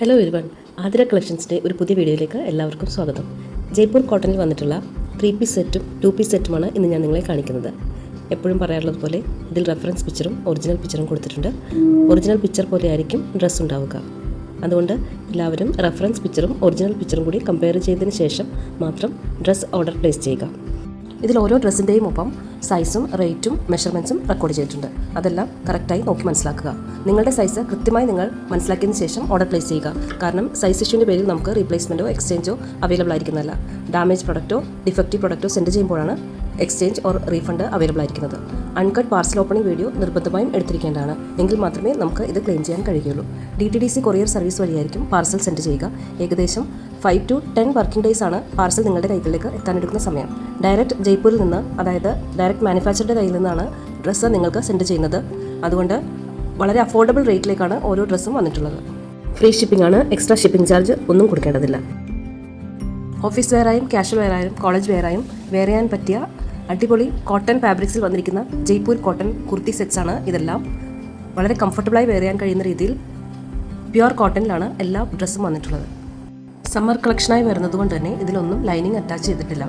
Hello everyone, Athira കളക്ഷൻസിൻ്റെ ഒരു പുതിയ വീഡിയോയിലേക്ക് എല്ലാവർക്കും സ്വാഗതം. ജയ്പൂർ കോട്ടണിൽ വന്നിട്ടുള്ള 3 പീസ് സെറ്റും 2 പീസ് സെറ്റുമാണ് ഇന്ന് ഞാൻ നിങ്ങളെ കാണിക്കുന്നത്. എപ്പോഴും പറയാറുള്ളത് പോലെ ഇതിൽ റെഫറൻസ് പിക്ചറും ഒറിജിനൽ പിക്ചറും കൊടുത്തിട്ടുണ്ട്. ഒറിജിനൽ പിക്ചർ പോലെ ആയിരിക്കും ഡ്രസ്സ് ഉണ്ടാവുക. അതുകൊണ്ട് എല്ലാവരും റെഫറൻസ് പിക്ചറും ഒറിജിനൽ പിക്ചറും കൂടി കമ്പയർ ചെയ്തതിന് ശേഷം മാത്രം ഡ്രസ്സ് ഓർഡർ പ്ലേസ് ചെയ്യുക. ഇതിൽ ഓരോ ഡ്രസ്സിൻ്റെയും ഒപ്പം സൈസും റേറ്റും മെഷർമെൻറ്റ്സും റെക്കോർഡ് ചെയ്തിട്ടുണ്ട്. അതെല്ലാം കറക്റ്റായി നോക്കി മനസ്സിലാക്കുക. നിങ്ങളുടെ സൈസ് കൃത്യമായി നിങ്ങൾ മനസ്സിലാക്കിയതിന് ശേഷം ഓർഡർ പ്ലേസ് ചെയ്യുക. കാരണം സൈസ് ഇഷ്യൂവിൻ്റെ പേരിൽ നമുക്ക് റീപ്ലേസ്മെൻറ്റോ എക്സ്ചേഞ്ചോ അവൈലബിൾ ആയിരിക്കുന്നതല്ല. ഡാമേജ് പ്രൊഡക്റ്റോ ഡിഫക്റ്റീവ് പ്രൊഡക്റ്റോ സെൻഡ് ചെയ്യുമ്പോഴാണ് എക്സ്ചേഞ്ച് ഓർ റീഫണ്ട് അവൈലബിൾ ആയിരിക്കുന്നത്. അൺകട്ട് പാർസൽ ഓപ്പണിംഗ് വീഡിയോ നിർബന്ധമായും എടുത്തിരിക്കേണ്ടതാണ്. എങ്കിൽ മാത്രമേ നമുക്ക് ഇത് ക്ലെയിം ചെയ്യാൻ കഴിയുകയുള്ളൂ. DTDC കൊറിയർ സർവീസ് വഴിയായിരിക്കും പാർസൽ സെൻഡ് ചെയ്യുക. ഏകദേശം 5 to 10 വർക്കിംഗ് ഡേയ്സ് ആണ് പാർസൽ നിങ്ങളുടെ കൈകളിലേക്ക് എത്താനെടുക്കുന്ന സമയം. ഡയറക്റ്റ് ജയ്പൂരിൽ നിന്ന്, അതായത് ഡയറക്റ്റ് മാനുഫാക്ചറുടെ കയ്യിൽ നിന്നാണ് ഡ്രസ്സ് നിങ്ങൾക്ക് സെൻഡ് ചെയ്യുന്നത്. അതുകൊണ്ട് വളരെ അഫോർഡബിൾ റേറ്റിലേക്കാണ് ഓരോ ഡ്രസ്സും വന്നിട്ടുള്ളത്. ഫ്രീ ഷിപ്പിംഗ് ആണ്, എക്സ്ട്രാ ഷിപ്പിംഗ് ചാർജ് ഒന്നും കൊടുക്കേണ്ടതില്ല. ഓഫീസ് വെയറായും കാഷ്വൽ വെയറായും കോളേജ് വെയറായും വെയർ ചെയ്യാൻ പറ്റിയ അടിപൊളി കോട്ടൺ ഫാബ്രിക്സിൽ വന്നിരിക്കുന്ന ജയ്പൂർ കോട്ടൺ കുർത്തി സെറ്റ്സ് ആണ് ഇതെല്ലാം. വളരെ കംഫർട്ടബിളായി വെയർ ചെയ്യാൻ കഴിയുന്ന രീതിയിൽ പ്യുവർ കോട്ടണിലാണ് എല്ലാ ഡ്രസ്സും വന്നിട്ടുള്ളത്. സമ്മർ കളക്ഷനായി വരുന്നതുകൊണ്ട് തന്നെ ഇതിലൊന്നും ലൈനിങ് അറ്റാച്ച് ചെയ്തിട്ടില്ല.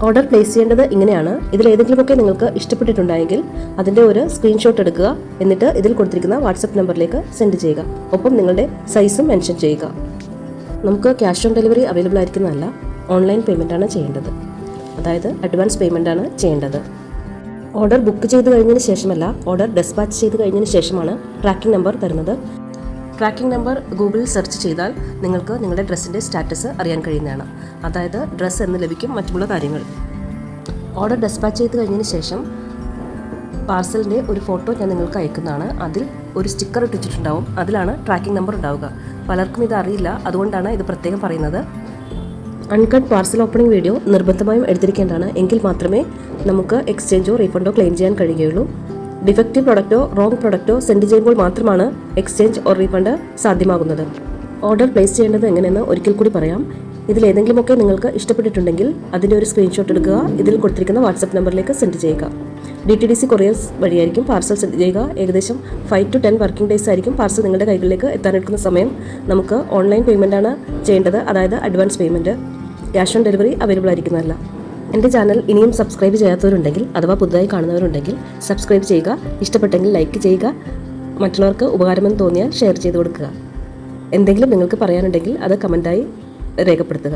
ഓർഡർ പ്ലേസ് ചെയ്യേണ്ടത് ഇങ്ങനെയാണ്. ഇതിലേതെങ്കിലുമൊക്കെ നിങ്ങൾക്ക് ഇഷ്ടപ്പെട്ടിട്ടുണ്ടെങ്കിൽ അതിൻ്റെ ഒരു സ്ക്രീൻഷോട്ട് എടുക്കുക. എന്നിട്ട് ഇതിൽ കൊടുത്തിരിക്കുന്ന വാട്സപ്പ് നമ്പറിലേക്ക് സെൻഡ് ചെയ്യുക. ഒപ്പം നിങ്ങളുടെ സൈസും മെൻഷൻ ചെയ്യുക. നമുക്ക് ക്യാഷ് ഓൺ ഡെലിവറി അവൈലബിൾ ആയിരിക്കുന്നതല്ല, ഓൺലൈൻ പേയ്മെൻറ്റാണ് ചെയ്യേണ്ടത്. അതായത് അഡ്വാൻസ് പേയ്മെൻറ്റാണ് ചെയ്യേണ്ടത്. ഓർഡർ ബുക്ക് ചെയ്ത് കഴിഞ്ഞതിന് ശേഷമല്ല, ഓർഡർ ഡെസ്പാച്ച് ചെയ്ത് കഴിഞ്ഞതിന് ശേഷമാണ് ട്രാക്കിംഗ് നമ്പർ തരുന്നത്. ട്രാക്കിംഗ് നമ്പർ ഗൂഗിളിൽ സെർച്ച് ചെയ്താൽ നിങ്ങൾക്ക് നിങ്ങളുടെ ഡ്രസ്സിൻ്റെ സ്റ്റാറ്റസ് അറിയാൻ കഴിയുന്നതാണ്. അതായത് ഡ്രസ്സ് എന്ന് ലഭിക്കും, മറ്റുള്ള കാര്യങ്ങൾ. ഓർഡർ ഡെസ്പാച്ച് ചെയ്ത് കഴിഞ്ഞതിന് ശേഷം പാർസലിൻ്റെ ഒരു ഫോട്ടോ ഞാൻ നിങ്ങൾക്ക് അയക്കുന്നതാണ്. അതിൽ ഒരു സ്റ്റിക്കർ ഇട്ടിട്ടുണ്ടാവും. അതിലാണ് ട്രാക്കിംഗ് നമ്പർ ഉണ്ടാവുക. പലർക്കും ഇത് അറിയില്ല, അതുകൊണ്ടാണ് ഇത് പ്രത്യേകം പറയുന്നത്. അൺകട്ട് പാർസൽ ഓപ്പണിംഗ് വീഡിയോ നിർബന്ധമായും എടുത്തിരിക്കേണ്ടതാണ്. എങ്കിൽ മാത്രമേ നമുക്ക് എക്സ്ചേഞ്ചോ റീഫണ്ടോ ക്ലെയിം ചെയ്യാൻ കഴിയുകയുള്ളൂ. ഡിഫക്റ്റീവ് പ്രൊഡക്റ്റോ റോങ് പ്രൊഡക്റ്റോ സെൻഡ് ചെയ്യുമ്പോൾ മാത്രമാണ് എക്സ്ചേഞ്ച് ഓർ റീഫണ്ട് സാധ്യമാകുന്നത്. ഓർഡർ പ്ലേസ് ചെയ്യേണ്ടത് എങ്ങനെയെന്ന് ഒരിക്കൽ കൂടി പറയാം. ഇതിലേതെങ്കിലുമൊക്കെ നിങ്ങൾക്ക് ഇഷ്ടപ്പെട്ടിട്ടുണ്ടെങ്കിൽ അതിൻ്റെ ഒരു സ്ക്രീൻഷോട്ട് എടുക്കുക. ഇതിൽ കൊടുത്തിരിക്കുന്ന വാട്സപ്പ് നമ്പറിലേക്ക് സെൻഡ് ചെയ്യുക. DTDC കൊറിയേഴ്സ് വഴിയായിരിക്കും പാർസൽ സെൻഡ് ചെയ്യുക. ഏകദേശം 5 to 10 വർക്കിംഗ് ഡേയ്സ് ആയിരിക്കും പാർസൽ നിങ്ങളുടെ കൈകളിലേക്ക് എത്താനെടുക്കുന്ന സമയം. നമുക്ക് ഓൺലൈൻ പേയ്മെൻറ്റാണ് ചെയ്യേണ്ടത്, അതായത് advance payment. Cash on delivery available ആയിരിക്കുന്നതല്ല. എൻ്റെ ചാനൽ ഇനിയും സബ്സ്ക്രൈബ് ചെയ്യാത്തവരുണ്ടെങ്കിൽ, അഥവാ പുതുതായി കാണുന്നവരുണ്ടെങ്കിൽ സബ്സ്ക്രൈബ് ചെയ്യുക. ഇഷ്ടപ്പെട്ടെങ്കിൽ ലൈക്ക് ചെയ്യുക. മറ്റുള്ളവർക്ക് ഉപകാരമെന്ന് തോന്നിയാൽ ഷെയർ ചെയ്ത് കൊടുക്കുക. എന്തെങ്കിലും നിങ്ങൾക്ക് പറയാനുണ്ടെങ്കിൽ അത് കമൻറ്റായി രേഖപ്പെടുത്തുക.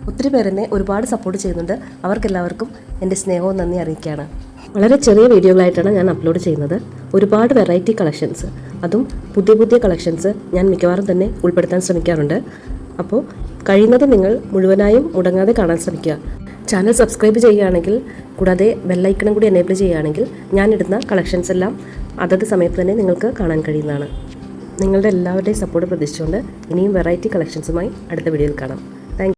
ഒത്തിരി പേർ എന്നെ ഒരുപാട് സപ്പോർട്ട് ചെയ്യുന്നുണ്ട്. അവർക്കെല്ലാവർക്കും എൻ്റെ സ്നേഹവും നന്ദി അറിയിക്കുകയാണ്. വളരെ ചെറിയ വീഡിയോകളായിട്ടാണ് ഞാൻ അപ്ലോഡ് ചെയ്യുന്നത്. ഒരുപാട് വെറൈറ്റി കളക്ഷൻസ്, അതും പുതിയ പുതിയ കളക്ഷൻസ് ഞാൻ മിക്കവാറും തന്നെ ഉൾപ്പെടുത്താൻ ശ്രമിക്കാറുണ്ട്. അപ്പോൾ കഴിയുന്നത് നിങ്ങൾ മുഴുവനായും മുടങ്ങാതെ കാണാൻ ശ്രമിക്കുക. ചാനൽ സബ്സ്ക്രൈബ് ചെയ്യുകയാണെങ്കിൽ, കൂടാതെ ബെല്ലൈക്കണും കൂടി എനേബിൾ ചെയ്യുകയാണെങ്കിൽ ഞാനിടുന്ന കളക്ഷൻസ് എല്ലാം അതത് സമയത്ത് തന്നെ നിങ്ങൾക്ക് കാണാൻ കഴിയുന്നതാണ്. നിങ്ങളുടെ എല്ലാവരുടെയും സപ്പോർട്ട് പ്രതീക്ഷിച്ചുകൊണ്ട് ഇനിയും വെറൈറ്റി കളക്ഷൻസുമായി അടുത്ത വീഡിയോയിൽ കാണാം.